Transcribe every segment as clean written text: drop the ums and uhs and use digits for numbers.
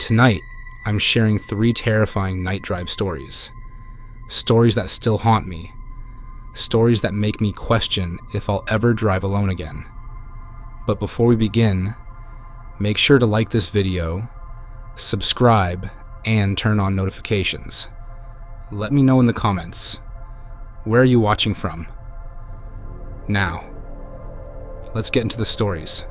Tonight, I'm sharing 3 terrifying night drive stories. Stories that still haunt me. Stories that make me question if I'll ever drive alone again. But before we begin, make sure to like this video, subscribe, and turn on notifications. Let me know in the comments, where are you watching from? Now, let's get into the stories.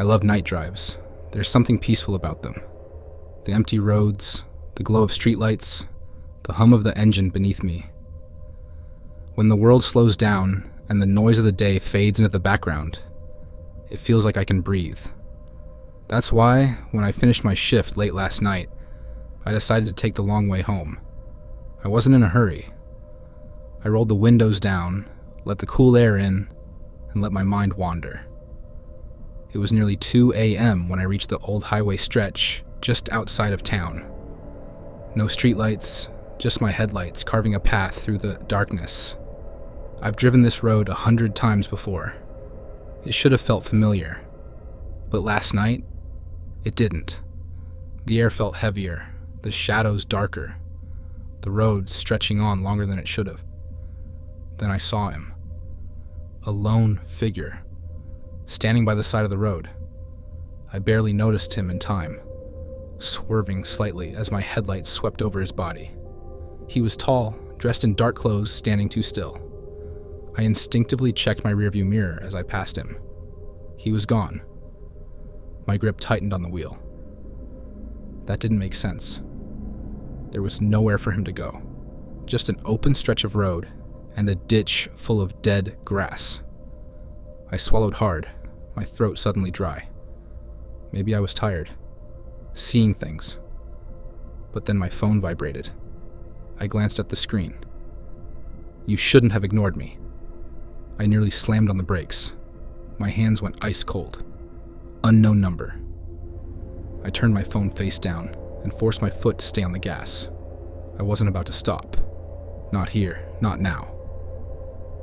I love night drives. There's something peaceful about them. The empty roads, the glow of streetlights, the hum of the engine beneath me. When the world slows down and the noise of the day fades into the background, it feels like I can breathe. That's why, when I finished my shift late last night, I decided to take the long way home. I wasn't in a hurry. I rolled the windows down, let the cool air in, and let my mind wander. It was nearly 2 a.m. when I reached the old highway stretch just outside of town. No streetlights, just my headlights carving a path through the darkness. I've driven this road 100 times before. It should have felt familiar. But last night, it didn't. The air felt heavier, the shadows darker, the road stretching on longer than it should have. Then I saw him. A lone figure, standing by the side of the road. I barely noticed him in time, swerving slightly as my headlights swept over his body. He was tall, dressed in dark clothes, standing too still. I instinctively checked my rearview mirror as I passed him. He was gone. My grip tightened on the wheel. That didn't make sense. There was nowhere for him to go. Just an open stretch of road and a ditch full of dead grass. I swallowed hard, my throat suddenly dry. Maybe I was tired, seeing things. But then my phone vibrated. I glanced at the screen. You shouldn't have ignored me. I nearly slammed on the brakes. My hands went ice cold. Unknown number. I turned my phone face down and forced my foot to stay on the gas. I wasn't about to stop. Not here, not now.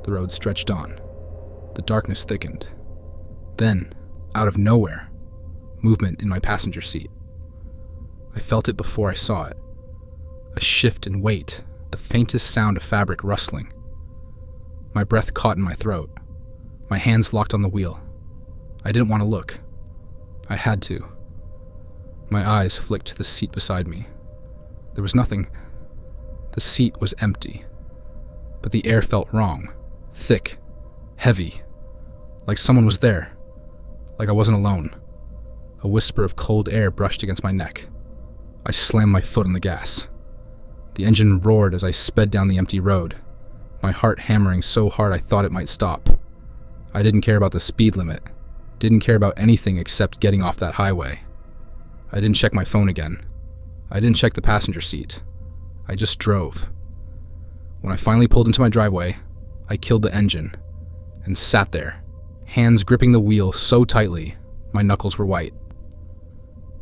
The road stretched on. The darkness thickened. Then, out of nowhere, movement in my passenger seat. I felt it before I saw it. A shift in weight, the faintest sound of fabric rustling. My breath caught in my throat. My hands locked on the wheel. I didn't want to look. I had to. My eyes flicked to the seat beside me. There was nothing. The seat was empty. But the air felt wrong. Thick. Heavy. Like someone was there. Like I wasn't alone. A whisper of cold air brushed against my neck. I slammed my foot on the gas. The engine roared as I sped down the empty road, my heart hammering so hard I thought it might stop. I didn't care about the speed limit. Didn't care about anything except getting off that highway. I didn't check my phone again. I didn't check the passenger seat. I just drove. When I finally pulled into my driveway, I killed the engine and sat there, hands gripping the wheel so tightly my knuckles were white.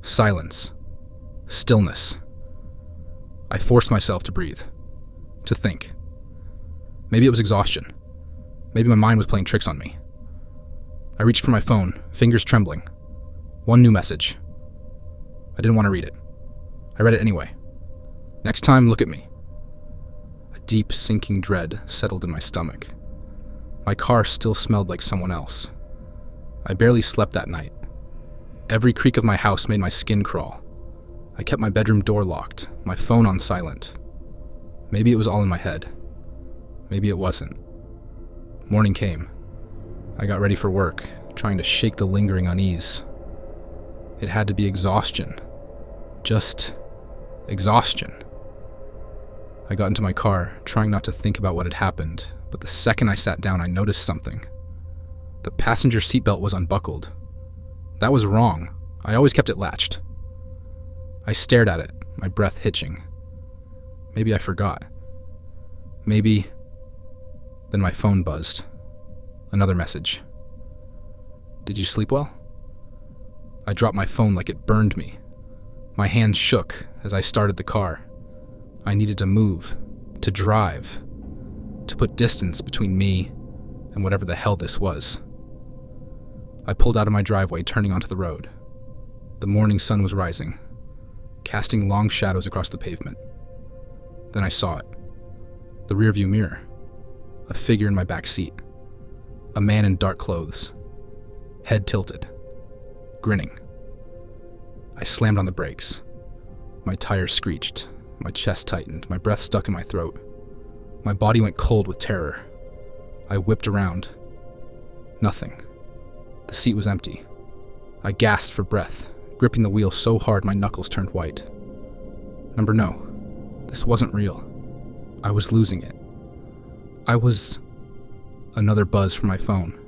Silence. Stillness. I forced myself to breathe, to think. Maybe it was exhaustion. Maybe my mind was playing tricks on me. I reached for my phone, fingers trembling. One new message. I didn't want to read it. I read it anyway. Next time, look at me. A deep, sinking dread settled in my stomach. My car still smelled like someone else. I barely slept that night. Every creak of my house made my skin crawl. I kept my bedroom door locked, my phone on silent. Maybe it was all in my head. Maybe it wasn't. Morning came. I got ready for work, trying to shake the lingering unease. It had to be exhaustion. Just exhaustion. I got into my car, trying not to think about what had happened, but the second I sat down, I noticed something. The passenger seatbelt was unbuckled. That was wrong. I always kept it latched. I stared at it, my breath hitching. Maybe I forgot. Maybe... Then my phone buzzed. Another message. Did you sleep well? I dropped my phone like it burned me. My hands shook as I started the car. I needed to move, to drive, to put distance between me and whatever the hell this was. I pulled out of my driveway, turning onto the road. The morning sun was rising, casting long shadows across the pavement. Then I saw it. The rearview mirror. A figure in my back seat. A man in dark clothes. Head tilted. Grinning. I slammed on the brakes. My tires screeched. My chest tightened. My breath stuck in my throat. My body went cold with terror. I whipped around. Nothing. The seat was empty. I gasped for breath, gripping the wheel so hard my knuckles turned white. No, this wasn't real. I was losing it. Another buzz from my phone.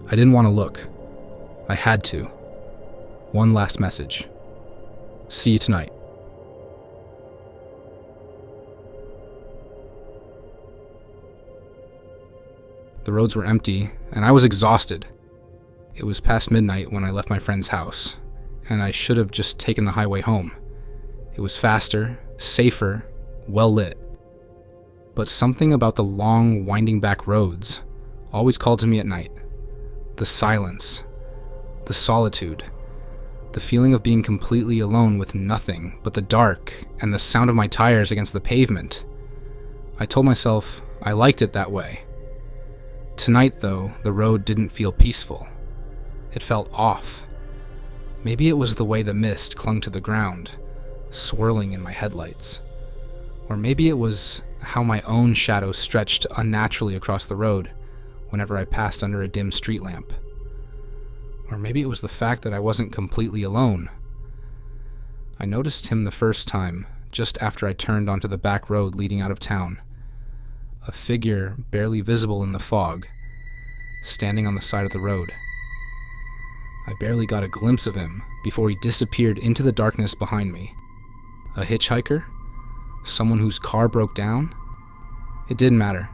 I didn't want to look. I had to. One last message. See you tonight. The roads were empty, and I was exhausted. It was past midnight when I left my friend's house, and I should have just taken the highway home. It was faster, safer, well lit. But something about the long, winding back roads always called to me at night. The silence, the solitude, the feeling of being completely alone with nothing but the dark and the sound of my tires against the pavement. I told myself I liked it that way. Tonight, though, the road didn't feel peaceful. It felt off. Maybe it was the way the mist clung to the ground, swirling in my headlights. Or maybe it was how my own shadow stretched unnaturally across the road whenever I passed under a dim street lamp. Or maybe it was the fact that I wasn't completely alone. I noticed him the first time, just after I turned onto the back road leading out of town. A figure barely visible in the fog, standing on the side of the road. I barely got a glimpse of him before he disappeared into the darkness behind me. A hitchhiker? Someone whose car broke down? It didn't matter.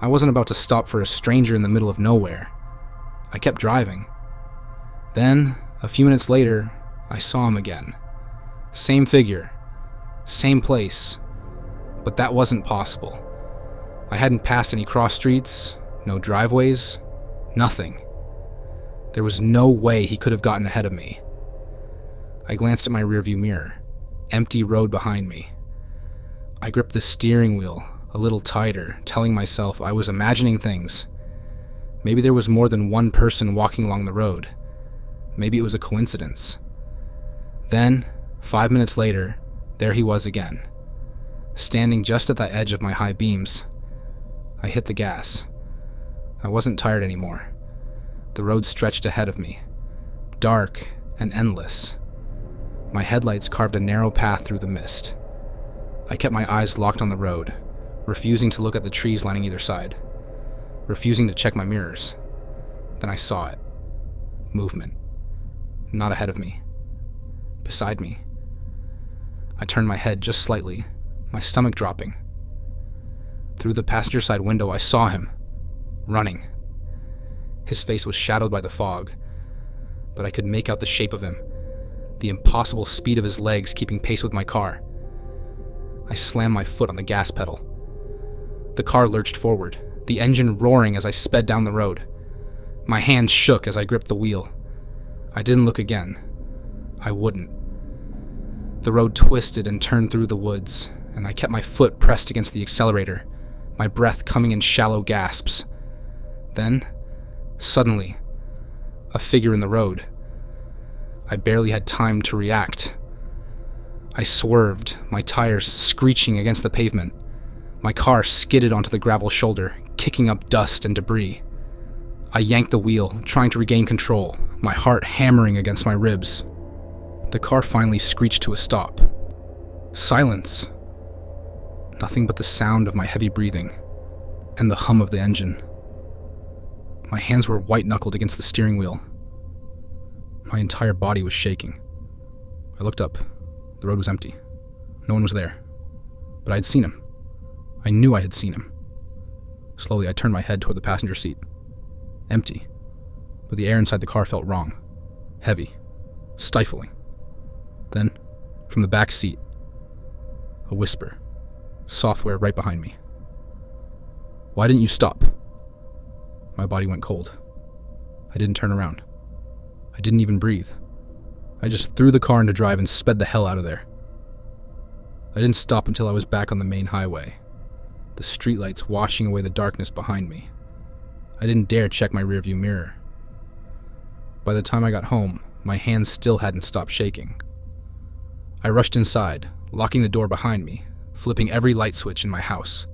I wasn't about to stop for a stranger in the middle of nowhere. I kept driving. Then, a few minutes later, I saw him again. Same figure, same place, but that wasn't possible. I hadn't passed any cross streets, no driveways, nothing. There was no way he could have gotten ahead of me. I glanced at my rearview mirror. Empty road behind me. I gripped the steering wheel a little tighter, telling myself I was imagining things. Maybe there was more than one person walking along the road. Maybe it was a coincidence. Then, 5 minutes later, there he was again. Standing just at the edge of my high beams. I hit the gas. I wasn't tired anymore. The road stretched ahead of me, dark and endless. My headlights carved a narrow path through the mist. I kept my eyes locked on the road, refusing to look at the trees lining either side, refusing to check my mirrors. Then I saw it. Movement. Not ahead of me. Beside me. I turned my head just slightly, my stomach dropping. Through the passenger side window, I saw him, running. His face was shadowed by the fog, but I could make out the shape of him, the impossible speed of his legs keeping pace with my car. I slammed my foot on the gas pedal. The car lurched forward, the engine roaring as I sped down the road. My hands shook as I gripped the wheel. I didn't look again. I wouldn't. The road twisted and turned through the woods, and I kept my foot pressed against the accelerator, my breath coming in shallow gasps. Then, suddenly, a figure in the road. I barely had time to react. I swerved, my tires screeching against the pavement. My car skidded onto the gravel shoulder, kicking up dust and debris. I yanked the wheel, trying to regain control, my heart hammering against my ribs. The car finally screeched to a stop. Silence. Nothing but the sound of my heavy breathing and the hum of the engine. My hands were white-knuckled against the steering wheel. My entire body was shaking. I looked up. The road was empty. No one was there. But I had seen him. I knew I had seen him. Slowly, I turned my head toward the passenger seat. Empty. But the air inside the car felt wrong. Heavy. Stifling. Then, from the back seat, a whisper. Software right behind me. "Why didn't you stop?" My body went cold. I didn't turn around. I didn't even breathe. I just threw the car into drive and sped the hell out of there. I didn't stop until I was back on the main highway, the streetlights washing away the darkness behind me. I didn't dare check my rearview mirror. By the time I got home, my hands still hadn't stopped shaking. I rushed inside, locking the door behind me, flipping every light switch in my house.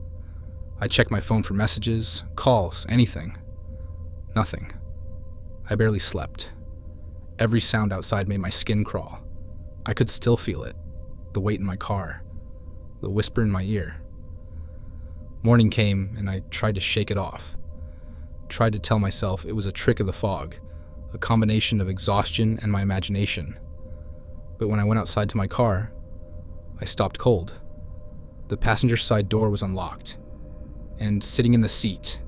I checked my phone for messages, calls, anything. Nothing. I barely slept. Every sound outside made my skin crawl. I could still feel it, the weight in my car, the whisper in my ear. Morning came and I tried to shake it off. Tried to tell myself it was a trick of the fog, a combination of exhaustion and my imagination. But when I went outside to my car, I stopped cold. The passenger side door was unlocked, and sitting in the seat,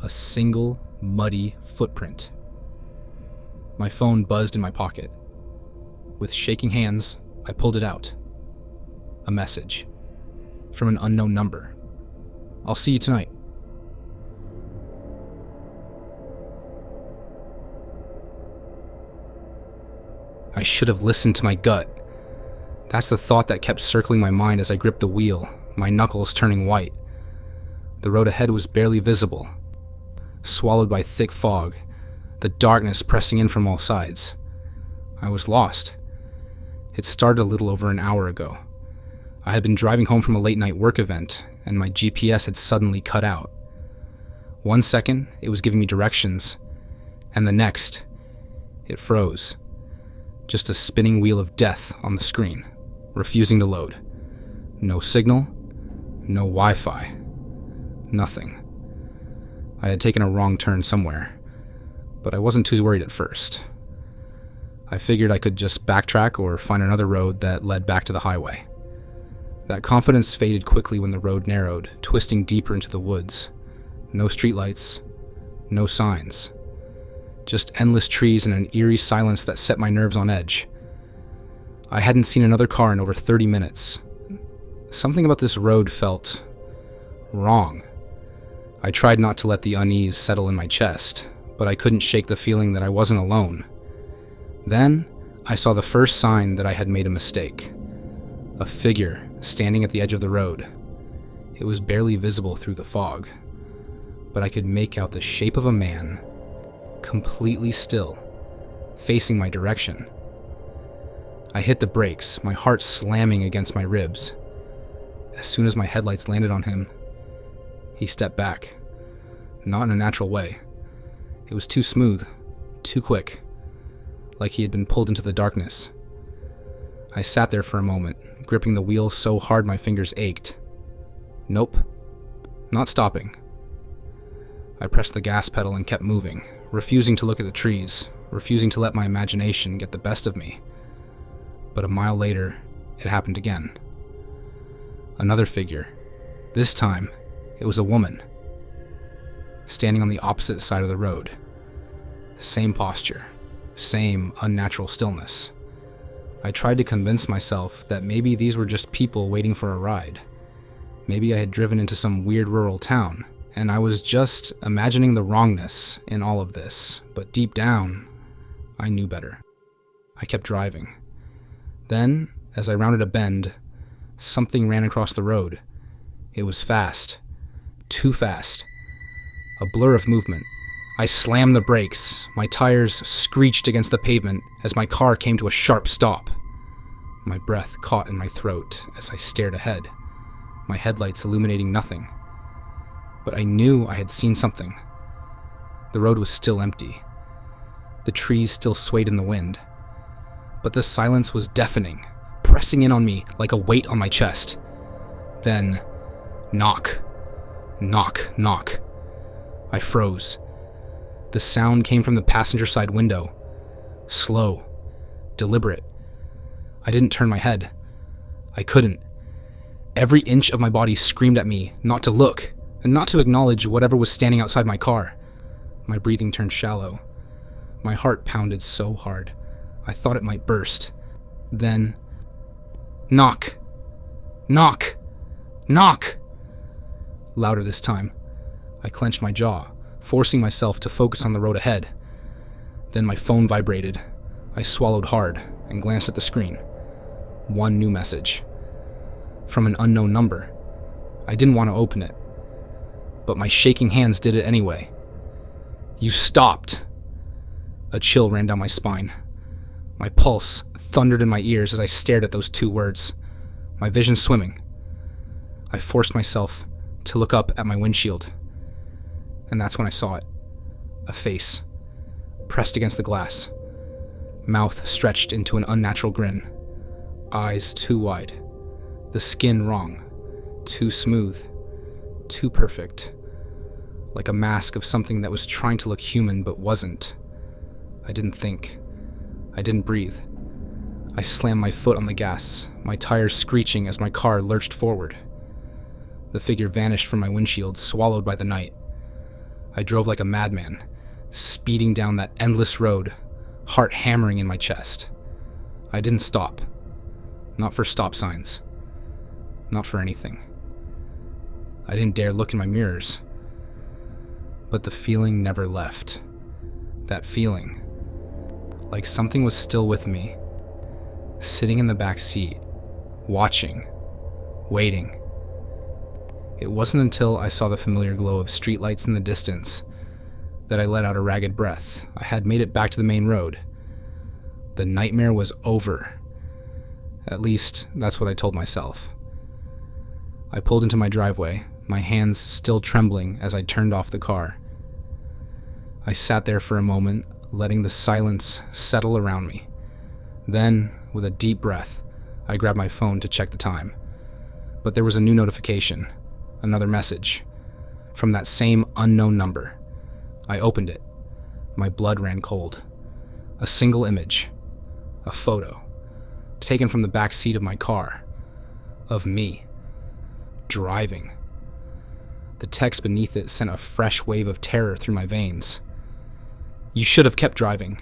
a single muddy footprint. My phone buzzed in my pocket. With shaking hands, I pulled it out. A message from an unknown number. "I'll see you tonight." I should have listened to my gut. That's the thought that kept circling my mind as I gripped the wheel, my knuckles turning white. The road ahead was barely visible, swallowed by thick fog, the darkness pressing in from all sides. I was lost. It started a little over an hour ago. I had been driving home from a late-night work event, and my GPS had suddenly cut out. 1 second, it was giving me directions, and the next, it froze. Just a spinning wheel of death on the screen, refusing to load. No signal, no Wi-Fi, nothing. I had taken a wrong turn somewhere, but I wasn't too worried at first. I figured I could just backtrack or find another road that led back to the highway. That confidence faded quickly when the road narrowed, twisting deeper into the woods. No streetlights, no signs. Just endless trees and an eerie silence that set my nerves on edge. I hadn't seen another car in over 30 minutes. Something about this road felt wrong. I tried not to let the unease settle in my chest, but I couldn't shake the feeling that I wasn't alone. Then, I saw the first sign that I had made a mistake. A figure standing at the edge of the road. It was barely visible through the fog, but I could make out the shape of a man, completely still, facing my direction. I hit the brakes, my heart slamming against my ribs. As soon as my headlights landed on him, he stepped back. Not in a natural way. It was too smooth, too quick, like he had been pulled into the darkness. I sat there for a moment, gripping the wheel so hard my fingers ached. Nope, not stopping. I pressed the gas pedal and kept moving, refusing to look at the trees, refusing to let my imagination get the best of me. But a mile later, it happened again. Another figure. This time, it was a woman, standing on the opposite side of the road. Same posture, same unnatural stillness. I tried to convince myself that maybe these were just people waiting for a ride. Maybe I had driven into some weird rural town, and I was just imagining the wrongness in all of this, but deep down, I knew better. I kept driving. Then, as I rounded a bend, something ran across the road. It was fast. Too fast. A blur of movement. I slammed the brakes. My tires screeched against the pavement as my car came to a sharp stop. My breath caught in my throat as I stared ahead, my headlights illuminating nothing. But I knew I had seen something. The road was still empty. The trees still swayed in the wind. But the silence was deafening, pressing in on me like a weight on my chest. Then, knock, knock, knock. I froze. The sound came from the passenger side window. Slow, deliberate. I didn't turn my head. I couldn't. Every inch of my body screamed at me not to look, and not to acknowledge whatever was standing outside my car. My breathing turned shallow. My heart pounded so hard, I thought it might burst. Then, knock, knock, knock. Louder this time. I clenched my jaw, forcing myself to focus on the road ahead. Then my phone vibrated. I swallowed hard and glanced at the screen. One new message. From an unknown number. I didn't want to open it, but my shaking hands did it anyway. "You stopped!" A chill ran down my spine. My pulse thundered in my ears as I stared at those 2 words, my vision swimming. I forced myself to look up at my windshield, and that's when I saw it. A face, pressed against the glass, mouth stretched into an unnatural grin, eyes too wide, the skin wrong, too smooth, too perfect, like a mask of something that was trying to look human but wasn't. I didn't think. I didn't breathe. I slammed my foot on the gas, my tires screeching as my car lurched forward. The figure vanished from my windshield, swallowed by the night. I drove like a madman, speeding down that endless road, heart hammering in my chest. I didn't stop. Not for stop signs. Not for anything. I didn't dare look in my mirrors. But the feeling never left. That feeling, like something was still with me, sitting in the back seat, watching, waiting. It wasn't until I saw the familiar glow of streetlights in the distance that I let out a ragged breath. I had made it back to the main road. The nightmare was over. At least, that's what I told myself. I pulled into my driveway, my hands still trembling as I turned off the car. I sat there for a moment, letting the silence settle around me. Then, with a deep breath, I grabbed my phone to check the time. But there was a new notification, another message, from that same unknown number. I opened it. My blood ran cold. A single image, a photo, taken from the back seat of my car, of me, driving. The text beneath it sent a fresh wave of terror through my veins. "You should have kept driving.